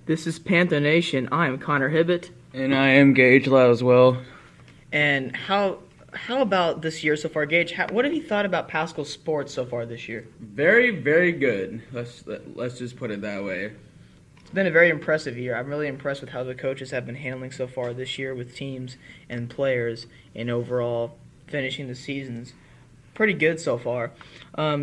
This is Panther Nation. I am Connor Hibbett. And I am Gage Laswell. And how about this year so far, Gage? What have you thought about Pascal sports so far this year? Very, very good. Let's just put it that way. It's been a very impressive year. I'm really impressed with how the coaches have been handling so far this year with teams and players, and overall finishing the seasons pretty good so far.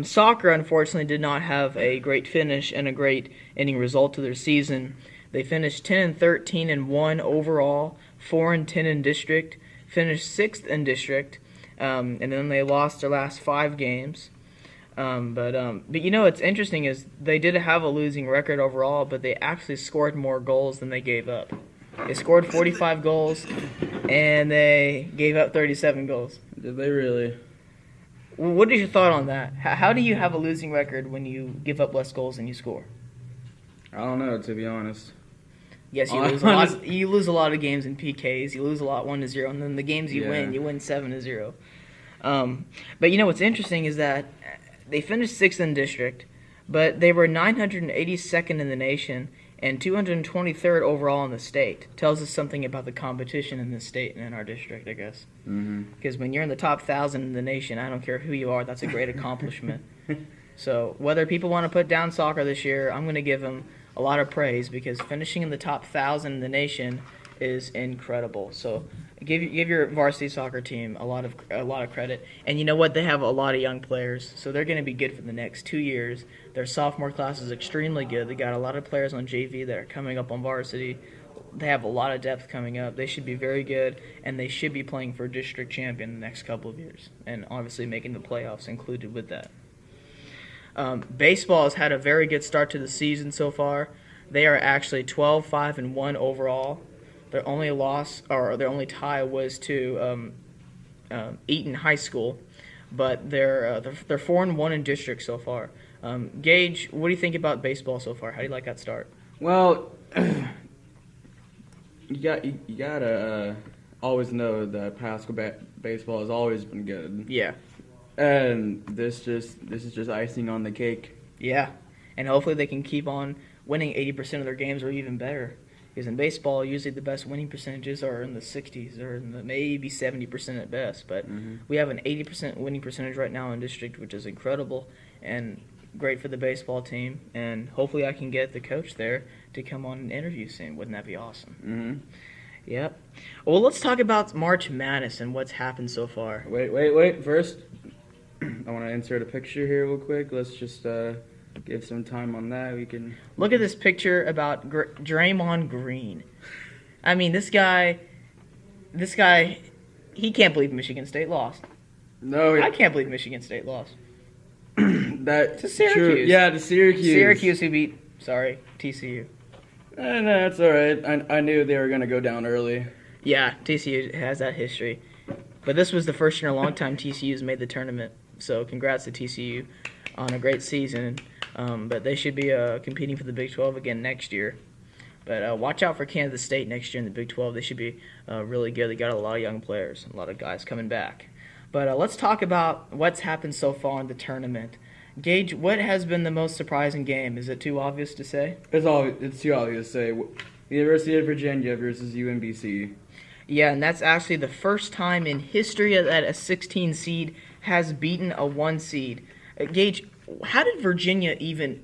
Soccer, unfortunately, did not have a great finish and a great ending result to their season. They finished 10-13-1 overall, 4-10 in district, finished 6th in district, and then they lost their last 5 games. But you know what's interesting is they did have a losing record overall, but they actually scored more goals than they gave up. They scored 45 goals, and they gave up 37 goals. Did they really? What is your thought on that? How do you have a losing record when you give up less goals than you score? I don't know, to be honest. Yes, you lose a lot. You lose a lot of games in PKs. You lose a lot 1-0, and then the games you win 7-0. But you know what's interesting is that they finished 6th in district, but they were 982nd in the nation and 223rd overall in the state. Tells us something about the competition in this state and in our district, I guess. Because when you're in the top 1,000 in the nation, I don't care who you are, that's a great accomplishment. So whether people want to put down soccer this year, I'm going to give them a lot of praise because finishing in the top 1,000 in the nation is incredible. So give your varsity soccer team a lot of credit. And you know what? They have a lot of young players, so they're going to be good for the next 2 years. Their sophomore class is extremely good. They got a lot of players on JV that are coming up on varsity. They have a lot of depth coming up. They should be very good, and they should be playing for district champion in the next couple of years, and obviously making the playoffs included with that. Baseball has had a very good start to the season so far. They are actually 12-5-1 overall. Their only loss or their only tie was to Eaton High School, but they're 4-1 in district so far. Gage, what do you think about baseball so far? How do you like that start? Well, you gotta always know that Pascal baseball has always been good. Yeah. And this is just icing on the cake. Yeah, and hopefully they can keep on winning 80% of their games or even better. Because in baseball, usually the best winning percentages are in the 60s or in the maybe 70% at best. But we have an 80% winning percentage right now in district, which is incredible and great for the baseball team. And hopefully I can get the coach there to come on an interview soon. Wouldn't that be awesome? Yep. Well, let's talk about March Madness and what's happened so far. Wait. First, I want to insert a picture here real quick. Let's just give some time on that. We can look at this picture about Draymond Green. I mean, this guy, he can't believe Michigan State lost. No, I can't believe Michigan State lost. That's to Syracuse. True. Yeah, to Syracuse. Syracuse who beat TCU. No, that's all right. I knew they were going to go down early. Yeah, TCU has that history. But this was the first year in a long time TCU's made the tournament. So congrats to TCU on a great season. But they should be competing for the Big 12 again next year. But watch out for Kansas State next year in the Big 12. They should be really good. They got a lot of young players, a lot of guys coming back. But let's talk about what's happened so far in the tournament. Gage, what has been the most surprising game? Is it too obvious to say? It's too obvious to say. University of Virginia versus UMBC. Yeah, and that's actually the first time in history that a 16 seed has beaten a 1 seed. Gage, how did Virginia even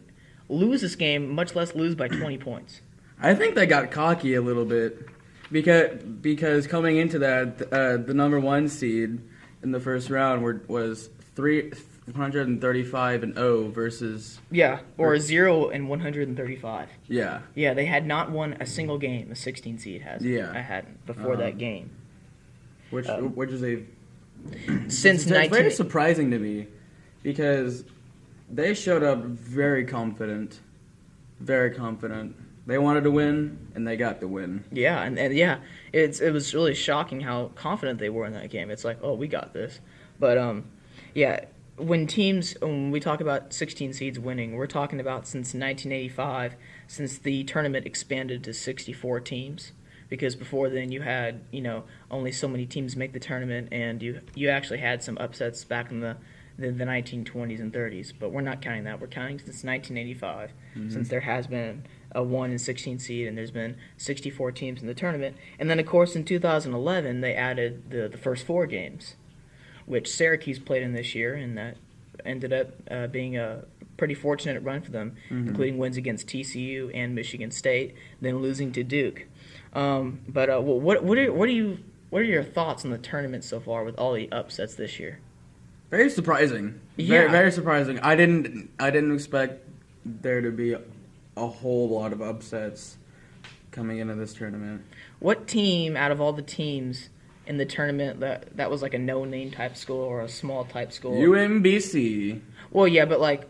lose this game, much less lose by 20 points? I think they got cocky a little bit because coming into that, the number 1 seed in the first round was 335-0 versus 0-135. Yeah. Yeah, they had not won a single game. A 16 seed has. Yeah. I hadn't before that game. Which is a since it's 19 very surprising to me because they showed up very confident. Very confident. They wanted to win, and they got the win. Yeah, and yeah, it was really shocking how confident they were in that game. It's like, oh, we got this. But, yeah, when we talk about 16 seeds winning, we're talking about since 1985, since the tournament expanded to 64 teams. Because before then you had, only so many teams make the tournament, and you actually had some upsets back in the 1920s and 30s. But we're not counting that. We're counting since 1985, since there has been a 1 and 16 seed, and there's been 64 teams in the tournament. And then, of course, in 2011, they added the first 4 games, which Syracuse played in this year, and that ended up being a pretty fortunate run for them, including wins against TCU and Michigan State, then losing to Duke. What are your thoughts on the tournament so far with all the upsets this year? Very surprising. Yeah. Very, very surprising. I didn't expect there to be a whole lot of upsets coming into this tournament. What team out of all the teams in the tournament that was like a no-name type school or a small type school? UMBC. Well, yeah, but like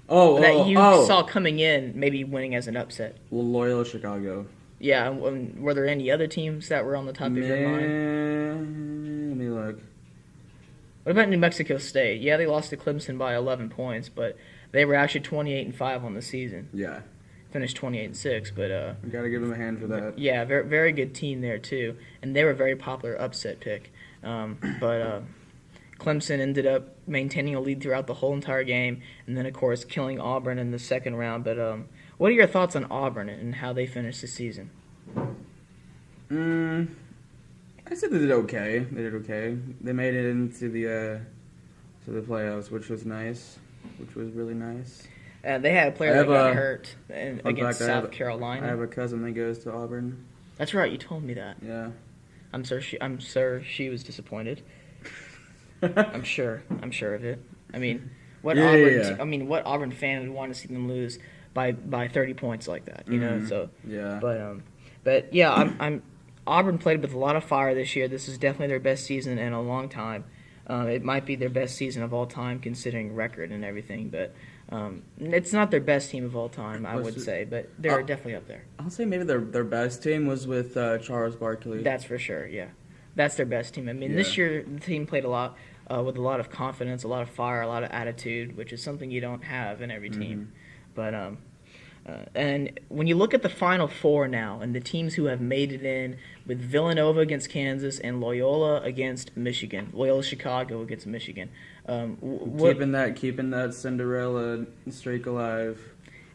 that you saw coming in, maybe winning as an upset. Loyola Chicago. Yeah, were there any other teams that were on the top of your mind? Let me look. What about New Mexico State? Yeah, they lost to Clemson by 11 points, but they were actually 28-5 on the season. Yeah. Finished 28-6, but we gotta give them a hand for that. Yeah, very very good team there too, and they were a very popular upset pick. But Clemson ended up maintaining a lead throughout the whole entire game, and then of course killing Auburn in the second round. But what are your thoughts on Auburn and how they finished the season? I said they did okay. They made it into the to the playoffs, which was nice. Which was really nice. They had a player that got hurt against South Carolina. I have a cousin that goes to Auburn. That's right. You told me that. Yeah. I'm sure she was disappointed. I'm sure of it. I mean, what Auburn fan would want to see them lose by 30 points like that? You know. So yeah. But yeah, Auburn played with a lot of fire this year. This is definitely their best season in a long time. It might be their best season of all time considering record and everything, but it's not their best team of all time, I would say, but they're definitely up there. I'll say maybe their best team was with Charles Barkley. That's for sure, yeah. That's their best team. I mean, this year the team played a lot with a lot of confidence, a lot of fire, a lot of attitude, which is something you don't have in every team. But and when you look at the Final Four now and the teams who have made it in, with Villanova against Kansas and Loyola against Michigan, Loyola Chicago against Michigan, keeping that Cinderella streak alive.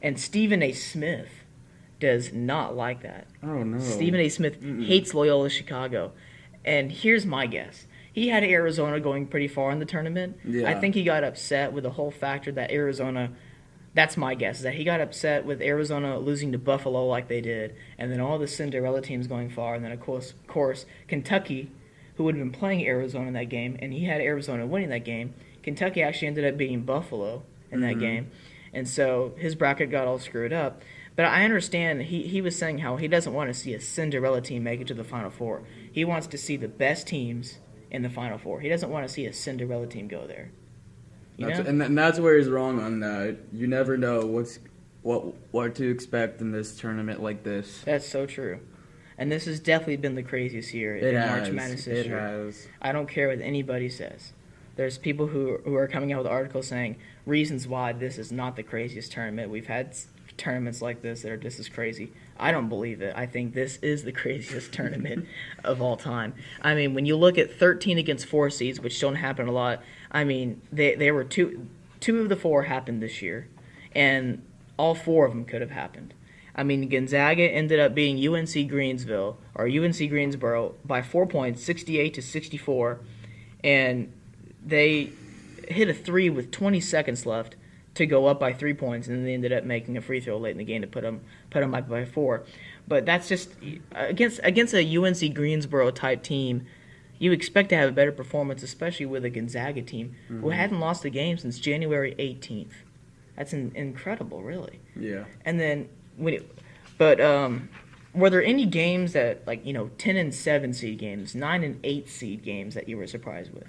And Stephen A. Smith does not like that. Oh no! Stephen A. Smith hates Loyola Chicago, and here's my guess. He had Arizona going pretty far in the tournament. Yeah. I think he got upset with the whole factor that Arizona. That's my guess, is that he got upset with Arizona losing to Buffalo like they did, and then all the Cinderella teams going far, and then, of course, Kentucky, who would have been playing Arizona in that game, and he had Arizona winning that game. Kentucky actually ended up beating Buffalo in that game, and so his bracket got all screwed up. But I understand he was saying how he doesn't want to see a Cinderella team make it to the Final Four. He wants to see the best teams in the Final Four. He doesn't want to see a Cinderella team go there. And that's where he's wrong on that. You never know what to expect in this tournament like this. That's so true. And this has definitely been the craziest year in March Madness history. It has. I don't care what anybody says. There's people who are coming out with articles saying reasons why this is not the craziest tournament. We've had tournaments like this that are just as crazy. I don't believe it. I think this is the craziest tournament of all time. I mean, when you look at 13 against 4 seeds, which don't happen a lot, I mean, they were two of the 4 happened this year, and all 4 of them could have happened. I mean, Gonzaga ended up beating UNC Greensboro by 4 points, 68-64, and they hit a 3 with 20 seconds left to go up by 3 points, and then they ended up making a free throw late in the game to put them up by 4. But that's just against a UNC Greensboro type team. You expect to have a better performance, especially with a Gonzaga team who hadn't lost a game since January 18th. That's incredible, really. Yeah. And then were there any games that 10 and 7 seed games, 9 and 8 seed games that you were surprised with?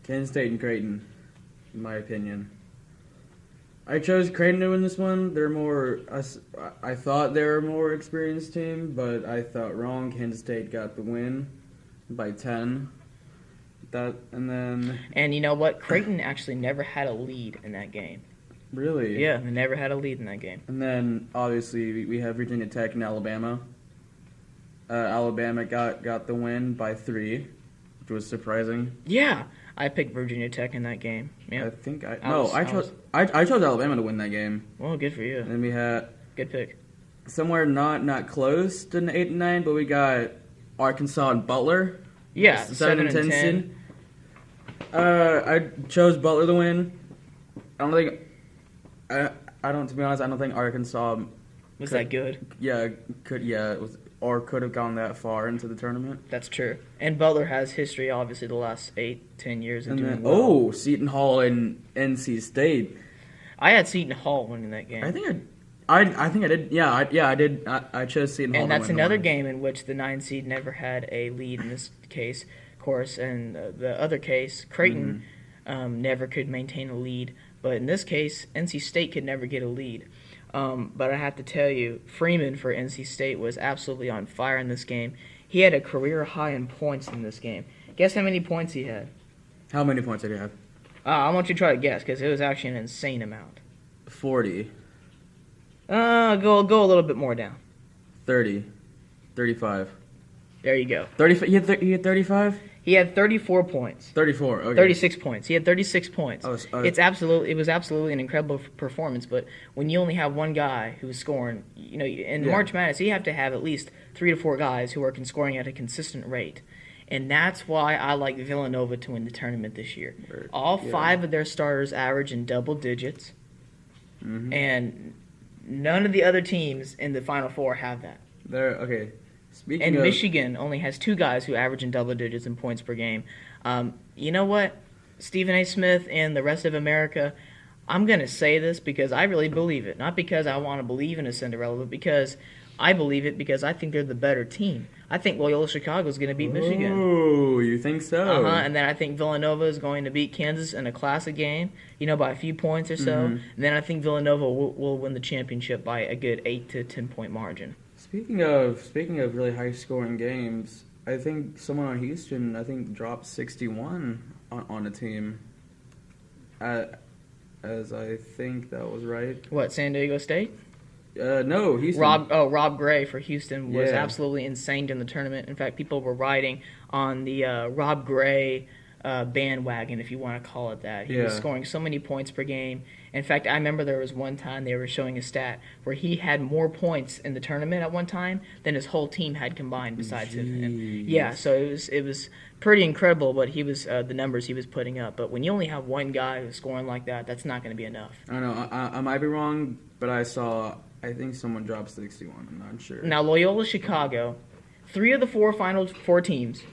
Kansas State and Creighton, in my opinion. I chose Creighton to win this one. They're more. I thought they were a more experienced team, but I thought wrong. Kansas State got the win by 10. And you know what? Creighton actually never had a lead in that game. Really? Yeah, they never had a lead in that game. And then obviously we have Virginia Tech and Alabama. Alabama got the win by 3, which was surprising. Yeah, I picked Virginia Tech in that game. Yeah. I chose Alabama to win that game. Well, good for you. And we had good pick. Somewhere not close to an 8-9, but we got Arkansas and Butler. Yeah, 7-10. I chose Butler to win. I don't think. To be honest, I don't think Arkansas was that good. Yeah, could have gone that far into the tournament. That's true. And Butler has history, obviously, the last 8-10 years. Seton Hall and NC State. I had Seton Hall winning that game. I think I did. Yeah, I did. I chose Seton Hall. And that's another game in which the 9 seed never had a lead in this case, of course. And the other case, Creighton, never could maintain a lead. But in this case, NC State could never get a lead. But I have to tell you, Freeman for NC State was absolutely on fire in this game. He had a career high in points in this game. Guess how many points he had? How many points did he have? I want you to try to guess, because it was actually an insane amount. 40. Go a little bit more down. 30. 35. There you go. 35. He had 35? He had 34 points. 34, okay. 36 points. He had 36 points. It was absolutely an incredible performance, but when you only have one guy who's scoring, in March Madness, you have to have at least 3 to 4 guys who are scoring at a consistent rate. And that's why I like Villanova to win the tournament this year. All 5 of their starters average in double digits, and none of the other teams in the Final Four have that. Michigan only has 2 guys who average in double digits in points per game. You know what? Stephen A. Smith and the rest of America, I'm going to say this because I really believe it. Not because I want to believe in a Cinderella, but because I believe it because I think they're the better team. I think Loyola Chicago is going to beat Michigan. Oh, you think so? And then I think Villanova is going to beat Kansas in a classic game, by a few points or so. And then I think Villanova will win the championship by a good 8 to 10 point margin. Speaking of really high scoring games, I think someone on Houston dropped 61 on a team. As I think that was right. What, San Diego State? No, Houston. Rob Gray for Houston was absolutely insane in the tournament. In fact, people were riding on the Rob Gray bandwagon, if you want to call it that. He was scoring so many points per game. In fact, I remember there was one time they were showing a stat where he had more points in the tournament at one time than his whole team had combined besides him. Yeah, so it was pretty incredible what he was the numbers he was putting up. But when you only have one guy who's scoring like that, that's not going to be enough. I don't know. I might be wrong, but I think someone dropped 61. I'm not sure. Now, Loyola Chicago, 3 of the 4 Final Four teams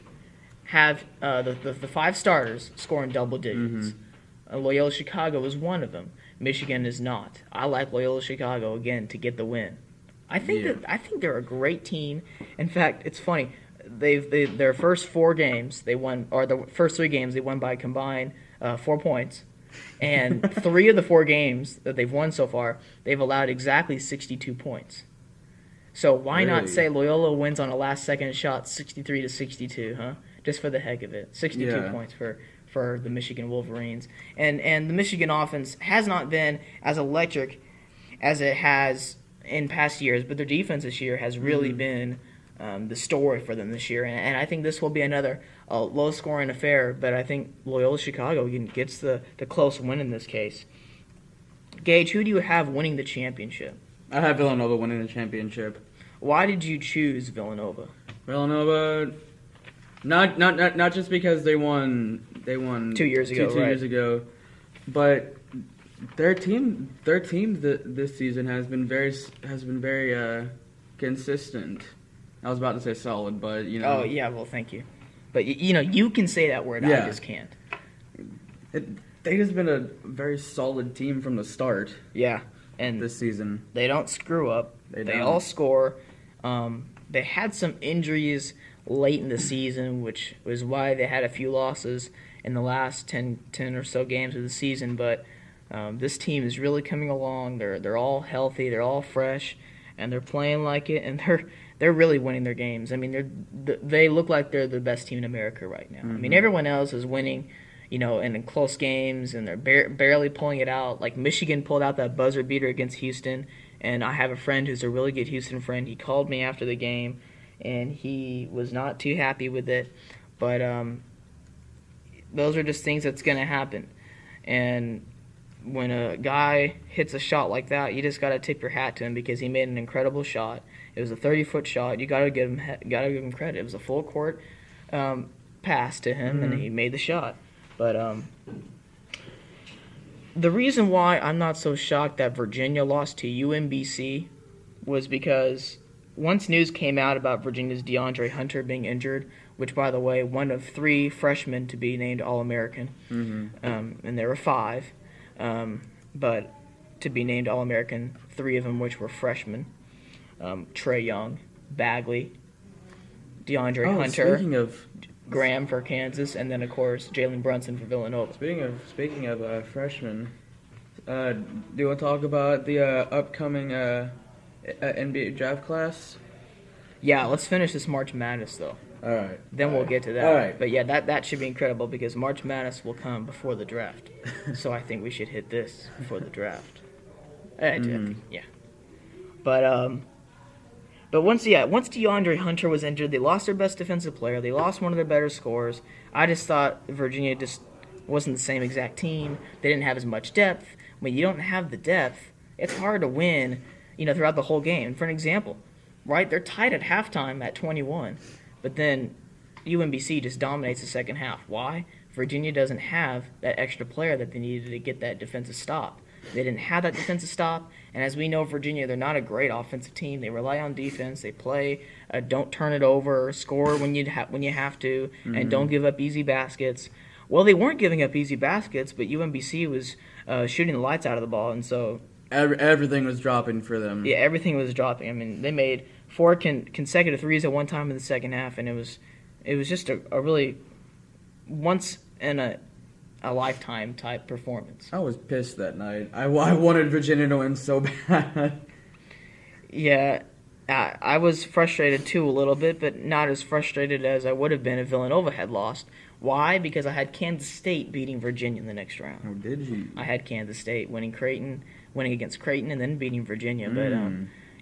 have the 5 starters scoring double digits. Loyola Chicago is one of them. Michigan is not. I like Loyola Chicago again to get the win. I think they're a great team. In fact, it's funny. Their first 4 games they won, or the first 3 games they won by a combined 4 points. And 3 of the 4 games that they've won so far, they've allowed exactly 62 points. So why not say Loyola wins on a last-second shot 63-62, huh? Just for the heck of it. 62 points for the Michigan Wolverines. And the Michigan offense has not been as electric as it has in past years, but their defense this year has really been the story for them this year. And I think this will be another low-scoring affair, but I think Loyola Chicago gets the close win in this case. Gage, who do you have winning the championship? I have Villanova winning the championship. Why did you choose Villanova? Villanova, not just because they won 2 years ago, two years ago, but their team this season has been very consistent. I was about to say solid, but Oh yeah, well thank you, but you can say that word. I just can't. They just been a very solid team from the start. Yeah, and this season they don't screw up. They all score. They had some injuries late in the season, which was why they had a few losses in the last 10 or so games of the season. But this team is really coming along. They're all healthy. They're all fresh, and they're playing like it. And they're really winning their games. I mean, they look like they're the best team in America right now. I mean, everyone else is winning, in close games, and they're barely pulling it out. Like Michigan pulled out that buzzer beater against Houston. And I have a friend who's a really good Houston friend. He called me after the game, and he was not too happy with it. But those are just things that's going to happen. And when a guy hits a shot like that, you just got to tip your hat to him because he made an incredible shot. It was a 30-foot shot. You got to give him credit. It was a full court pass to him, and he made the shot. But the reason why I'm not so shocked that Virginia lost to UMBC was because once news came out about Virginia's DeAndre Hunter being injured, which, by the way, one of 3 freshmen to be named All-American, and there were 5, but to be named All-American, 3 of them which were freshmen, Trae Young, Bagley, DeAndre Hunter, speaking of Graham for Kansas, and then, of course, Jalen Brunson for Villanova. Speaking of freshmen, do you want to talk about the upcoming NBA draft class? Yeah, let's finish this March Madness, though. All right. Then we'll get to that. All right. But yeah, that should be incredible because March Madness will come before the draft. So I think we should hit this before the draft. Yeah. But once DeAndre Hunter was injured, they lost their best defensive player. They lost one of their better scorers. I just thought Virginia just wasn't the same exact team. They didn't have as much depth. When you don't have the depth, it's hard to win, throughout the whole game. For an example, right? They're tied at halftime at 21, but then UMBC just dominates the second half. Why? Virginia doesn't have that extra player that they needed to get that defensive stop. They didn't have that defensive stop, and as we know, Virginia, they're not a great offensive team. They rely on defense. They play, don't turn it over, score when you have to, and don't give up easy baskets. Well, they weren't giving up easy baskets, but UMBC was shooting the lights out of the ball, and so everything was dropping for them. Yeah, everything was dropping. I mean, they made 4 consecutive threes at one time in the second half, and it was just a really once in a lifetime type performance. I was pissed that night. I wanted Virginia to win so bad. Yeah, I was frustrated too a little bit, but not as frustrated as I would have been if Villanova had lost. Why? Because I had Kansas State beating Virginia in the next round. Oh, did you? I had Kansas State winning against Creighton, and then beating Virginia. But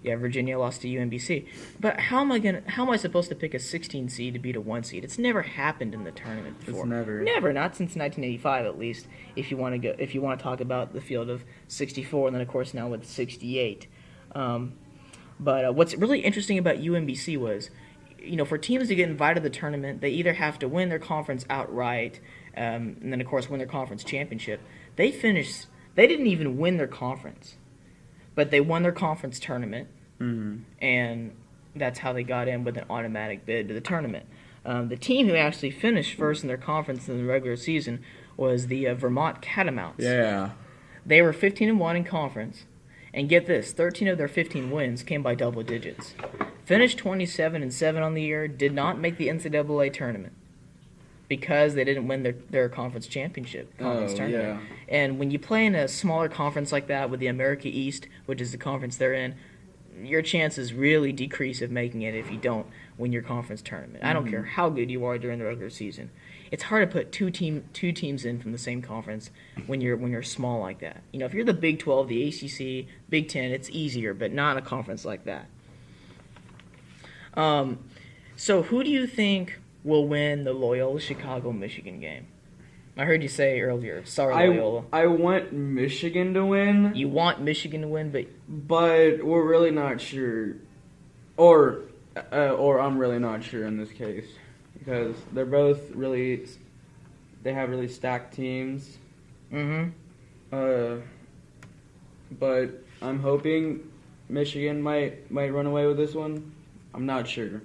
yeah, Virginia lost to UMBC. But how am I supposed to pick a 16 seed to beat a 1 seed? It's never happened in the tournament before. It's never, not since 1985 at least. If you want to talk about the field of 64, and then of course now with 68. But what's really interesting about UMBC was, for teams to get invited to the tournament, they either have to win their conference outright, and then of course win their conference championship. They didn't even win their conference, but they won their conference tournament, and that's how they got in with an automatic bid to the tournament. The team who actually finished first in their conference in the regular season was the Vermont Catamounts. Yeah. They were 15-1 in conference, and get this, 13 of their 15 wins came by double digits. Finished 27-7 on the year, did not make the NCAA tournament because they didn't win their conference championship. Tournament. Yeah. And when you play in a smaller conference like that with the America East, which is the conference they're in, your chances really decrease of making it if you don't win your conference tournament. I don't care how good you are during the regular season. It's hard to put two teams in from the same conference when you're small like that. If you're the Big 12, the ACC, Big 10, it's easier, but not a conference like that. So who do you think will win the Loyola Chicago-Michigan game? I heard you say earlier, sorry, Loyola. I want Michigan to win. You want Michigan to win, but we're really not sure. Or I'm really not sure in this case. Because they're both they have really stacked teams. But I'm hoping Michigan might run away with this one. I'm not sure.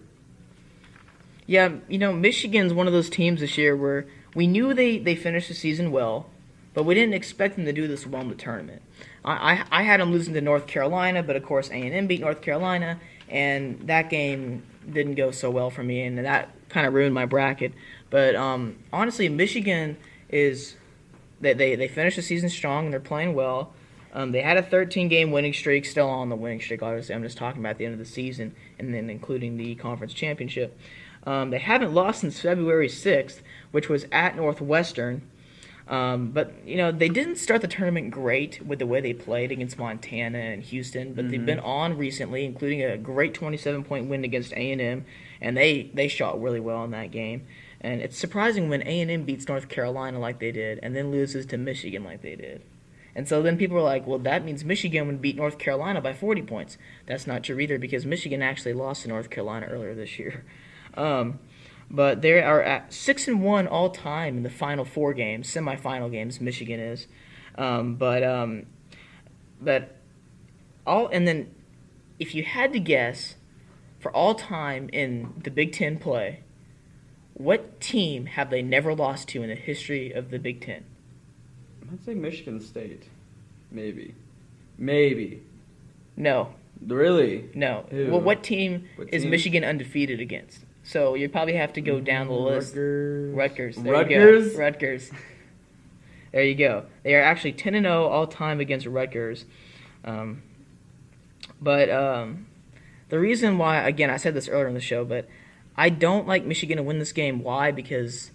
Yeah, Michigan's one of those teams this year where we knew they finished the season well, but we didn't expect them to do this well in the tournament. I had them losing to North Carolina, but of course A&M beat North Carolina, and that game didn't go so well for me, and that kind of ruined my bracket. But honestly, Michigan is they finished the season strong and they're playing well. They had a 13-game winning streak, still on the winning streak. Obviously, I'm just talking about the end of the season and then including the conference championship. They haven't lost since February 6th, which was at Northwestern. But they didn't start the tournament great with the way they played against Montana and Houston, but they've been on recently, including a great 27-point win against A&M, and they shot really well in that game. And it's surprising when A&M beats North Carolina like they did and then loses to Michigan like they did. And so then people are like, well, that means Michigan would beat North Carolina by 40 points. That's not true either because Michigan actually lost to North Carolina earlier this year. But they are at 6-1 all time in the final 4 games, semifinal games. Michigan is, and then if you had to guess for all time in the Big Ten play, what team have they never lost to in the history of the Big Ten? I'd say Michigan State. Maybe. No. Really? No. Who? Well, what team is team? Michigan undefeated against? So you probably have to go down the list. Rutgers. There Rutgers? You go. Rutgers. There you go. They are actually 10-0 all time against Rutgers. But the reason why, again, I said this earlier in the show, but I don't like Michigan to win this game. Why? Because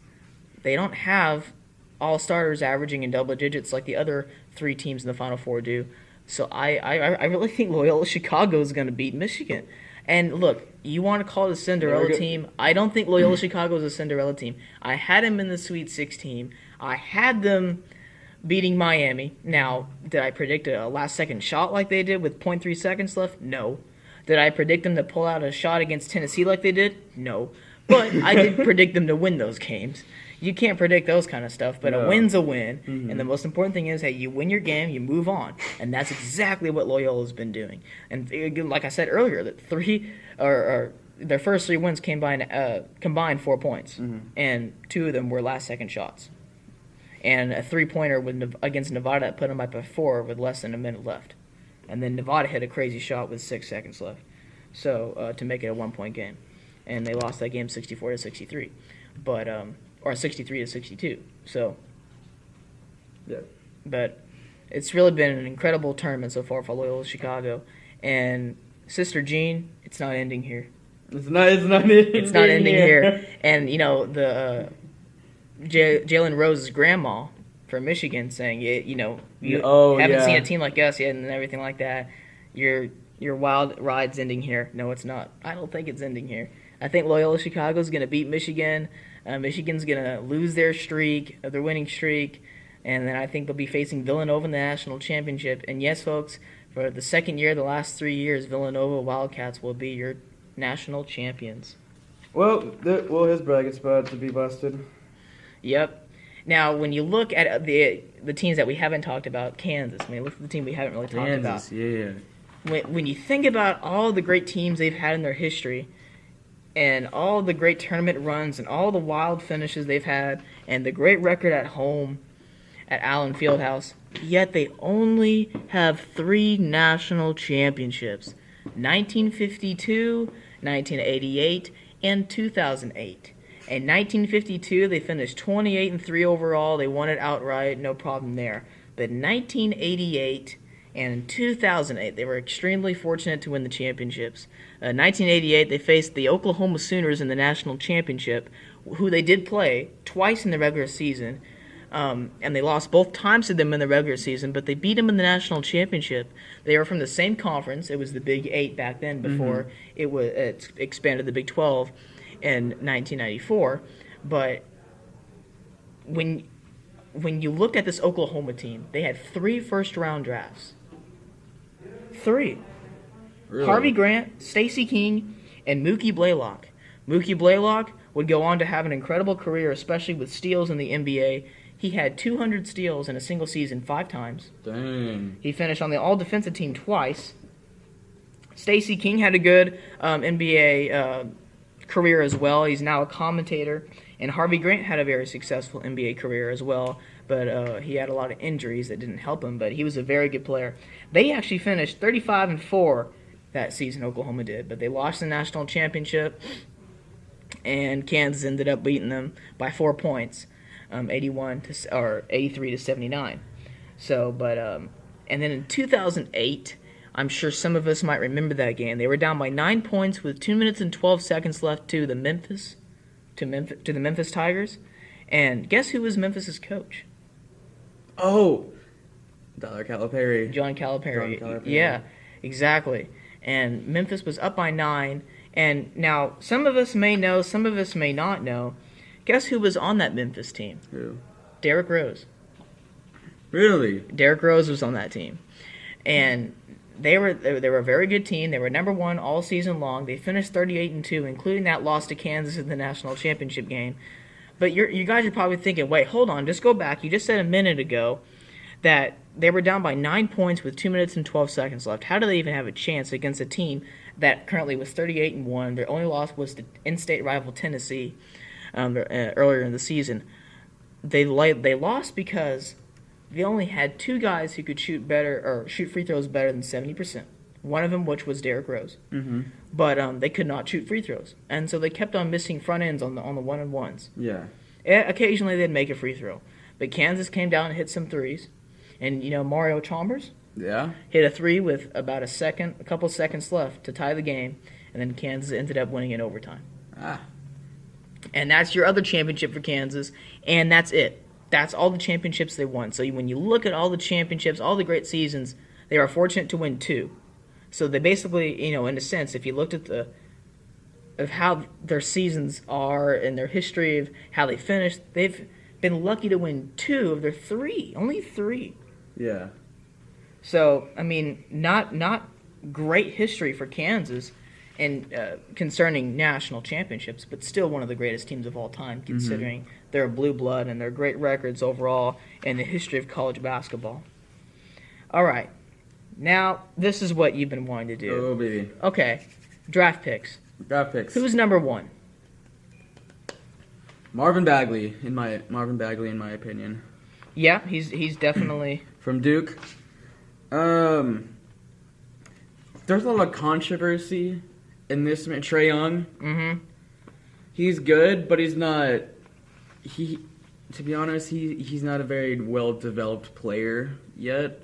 they don't have all starters averaging in double digits like the other 3 teams in the Final Four do. So I really think Loyola Chicago is going to beat Michigan. And look, you want to call it a Cinderella team. I don't think Loyola Chicago is a Cinderella team. I had them in the Sweet 16. I had them beating Miami. Now, did I predict a last-second shot like they did with 0.3 seconds left? No. Did I predict them to pull out a shot against Tennessee like they did? No. But I did predict them to win those games. You can't predict those kind of stuff, but a win's a win. Mm-hmm. And the most important thing is, hey, you win your game, you move on. And that's exactly what Loyola's been doing. And like I said earlier, that their first 3 wins combined 4 points. Mm-hmm. And 2 of them were last-second shots. And a 3-pointer against Nevada that put them up by 4 with less than a minute left. And then Nevada hit a crazy shot with 6 seconds left, so to make it a 1-point game. And they lost that game 64-63. But or 63-62. So, yeah. But it's really been an incredible tournament so far for Loyola Chicago. And Sister Jean, it's not ending here. It's not ending here. And, you know, the Jalen Rose's grandma from Michigan saying, you haven't seen a team like us yet and everything like that. Your wild ride's ending here. No, it's not. I don't think it's ending here. I think Loyola Chicago's going to beat Michigan. Michigan's going to lose their winning streak, and then I think they'll be facing Villanova in the national championship. And yes, folks, for the second year, the last 3 years, Villanova Wildcats will be your national champions. Well, his bracket spot to be busted. Yep. Now, when you look at the teams that we haven't talked about, Kansas. I mean, look at the team we haven't really talked about. Kansas, yeah. When you think about all the great teams they've had in their history, and all the great tournament runs and all the wild finishes they've had and the great record at home at Allen Fieldhouse, yet they only have 3 national championships, 1952, 1988, and 2008. In 1952, they finished 28-3 overall. They won it outright, no problem there. But 1988 and in 2008, they were extremely fortunate to win the championships. 1988, they faced the Oklahoma Sooners in the national championship, who they did play twice in the regular season, and they lost both times to them in the regular season, but they beat them in the national championship. They were from the same conference. It was the Big 8 back then before it expanded to the Big 12 in 1994. But when you looked at this Oklahoma team, they had 3 first-round drafts. 3. Really? Harvey Grant, Stacey King, and Mookie Blaylock. Mookie Blaylock would go on to have an incredible career, especially with steals in the NBA. He had 200 steals in a single season 5 times. Dang. He finished on the all-defensive team twice. Stacey King had a good NBA career as well. He's now a commentator. And Harvey Grant had a very successful NBA career as well, but he had a lot of injuries that didn't help him, but he was a very good player. They actually finished 35-4 that season, Oklahoma did, but they lost the national championship, and Kansas ended up beating them by 4 points, 83-79. So, but and then in 2008, I'm sure some of us might remember that game. They were down by 9 points with 2 minutes and 12 seconds left to the Memphis Tigers. And guess who was Memphis's coach? Oh, John Calipari. John Calipari. Yeah, exactly. And Memphis was up by 9. And now some of us may know, some of us may not know, Guess who was on that Memphis team? Who? Derrick Rose. Really? Derrick Rose was on that team. And they were a very good team. They were number 1 all season long. They finished 38-2, including that loss to Kansas in the national championship game. But you guys are probably thinking, wait, hold on, just go back. You just said a minute ago that they were down by 9 points with 2 minutes and 12 seconds left. How do they even have a chance against a team that currently was 38-1? Their only loss was to in-state rival Tennessee earlier in the season. They lost because they only had 2 guys who could shoot free throws better than 70%. One of them, which was Derrick Rose. Mm-hmm. But they could not shoot free throws, and so they kept on missing front ends on the 1-on-1s. Yeah. Occasionally they'd make a free throw, but Kansas came down and hit some threes, and Mario Chalmers hit a 3 with about a couple seconds left to tie the game, and then Kansas ended up winning in overtime. And that's your other championship for Kansas, and that's it. That's all the championships they won. So when you look at all the championships, all the great seasons, they are fortunate to win 2. So they basically, in a sense, if you looked at of how their seasons are and their history of how they finished, they've been lucky to win 2 of their 3, only 3. Yeah. So not great history for Kansas, and concerning national championships, but still one of the greatest teams of all time, considering their blue blood and their great records overall in the history of college basketball. All right. Now, this is what you've been wanting to do. Oh, baby. Okay. Draft picks. Who's number 1? Marvin Bagley, in my opinion. Yeah, he's definitely from Duke. There's a lot of controversy in this man, Trae Young. Mm-hmm. He's good, but he's not. To be honest, he's not a very well developed player yet.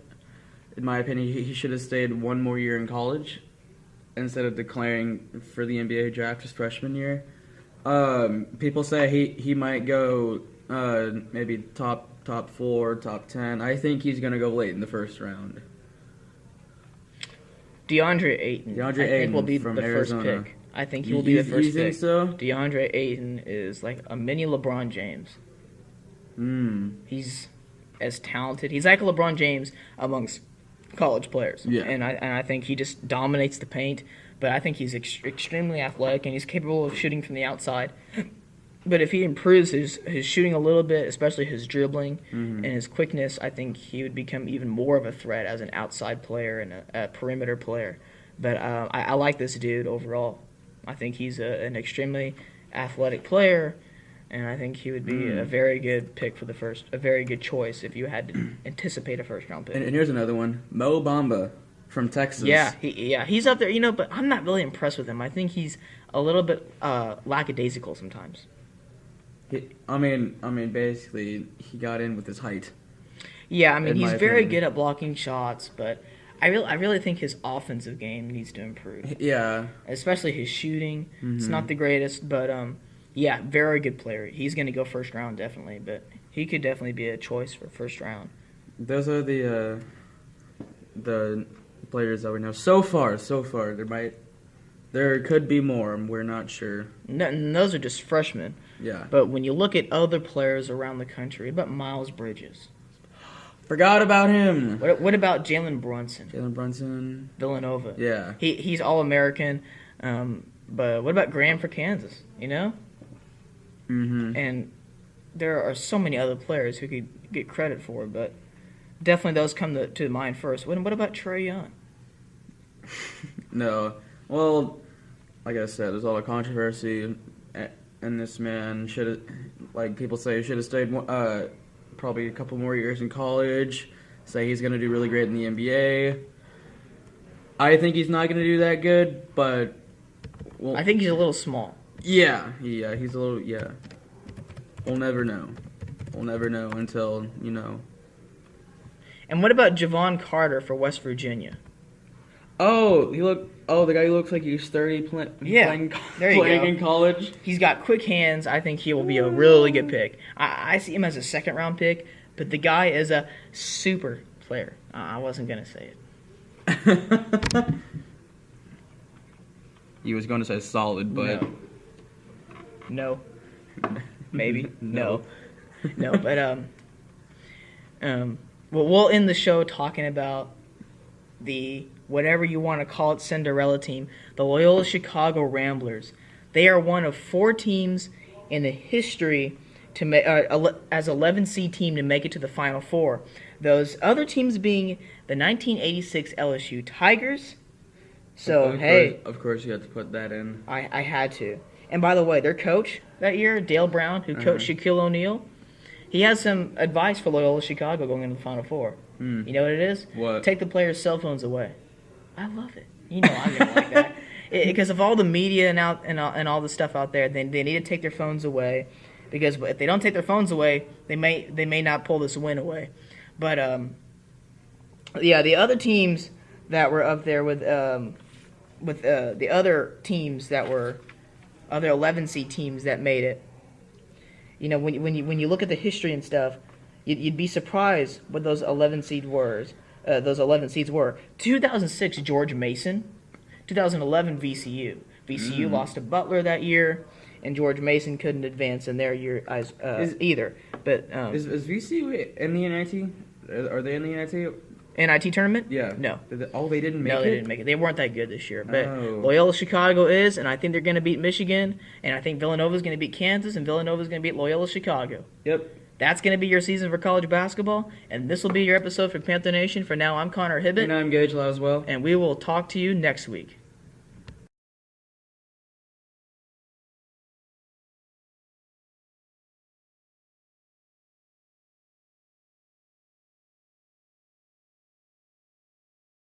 In my opinion, he should have stayed 1 more year in college instead of declaring for the NBA draft his freshman year. People say he might go maybe top 4, top 10. I think he's gonna go late in the first round. DeAndre Ayton. I think will be the Arizona. first pick. I think he will be the first pick. You think so? DeAndre Ayton is like a mini LeBron James. He's as talented. He's like a LeBron James amongst college players. Yeah. And I think he just dominates the paint. But I think he's extremely athletic, and he's capable of shooting from the outside. But if he improves his shooting a little bit, especially his dribbling and his quickness, I think he would become even more of a threat as an outside player and a perimeter player. But I like this dude overall. I think he's an extremely athletic player, and I think he would be a very good pick for a very good choice if you had to anticipate a first-round pick. And here's another one, Mo Bamba from Texas. Yeah, he's up there, but I'm not really impressed with him. I think he's a little bit lackadaisical sometimes. Basically, he got in with his height. Yeah, he's very good at blocking shots, but I really think his offensive game needs to improve. Yeah. Especially his shooting. It's not the greatest, but very good player. He's going to go first round, definitely, but he could definitely be a choice for first round. Those are the players that we know. So far, there could be more. We're not sure. No, and those are just freshmen. Yeah. But when you look at other players around the country, what about Miles Bridges? Forgot about him. What about Jalen Brunson? Villanova. Yeah. He's All-American. But what about Graham for Kansas? And there are so many other players who could get credit for, but definitely those come to mind first. What about Trae Young? No. Well, like I said, there's a lot of controversy, and this man should have, like people say, should have stayed probably a couple more years in college. Say he's going to do really great in the NBA. I think he's not going to do that good, but I think he's a little small. Yeah, he's a little. Yeah, we'll never know. We'll never know until And what about Javon Carter for West Virginia? The guy who looks like he's 30 playing in college. He's got quick hands. I think he will be a really good pick. I see him as a second-round pick, but the guy is a super player. I wasn't going to say it. He was going to say solid, but... No. Maybe. No. No, but well, we'll end the show talking about the whatever you want to call it Cinderella team, the Loyola Chicago Ramblers. They are one of 4 teams in the history to as 11 seed team to make it to the Final Four. Those other teams being the 1986 LSU Tigers. So of course you have to put that in. I had to. And by the way, their coach that year, Dale Brown, who coached Shaquille O'Neal, he has some advice for Loyola Chicago going into the Final Four. You know what it is? What? Take the players' cell phones away. I love it. You know I'm gonna like that because of all the media and all the stuff out there. They need to take their phones away because if they don't take their phones away, they may not pull this win away. But yeah, the other teams that were up there with the other teams that were other 11 seed teams that made it. You know, when you look at the history and stuff, you'd be surprised what those 11 seeds were. 2006 George Mason, 2011 VCU. VCU lost to Butler that year, and George Mason couldn't advance in their year either. But is VCU in the NIT? Are they in the NIT? NIT tournament? Yeah. No. They didn't make it? No, they didn't make it. They weren't that good this year. But Loyola Chicago is, and I think they're going to beat Michigan, and I think Villanova's going to beat Kansas, and Villanova's going to beat Loyola Chicago. Yep. That's going to be your season for college basketball, and this will be your episode for Panther Nation. For now, I'm Connor Hibbett. And I'm Gage Laswell. And we will talk to you next week.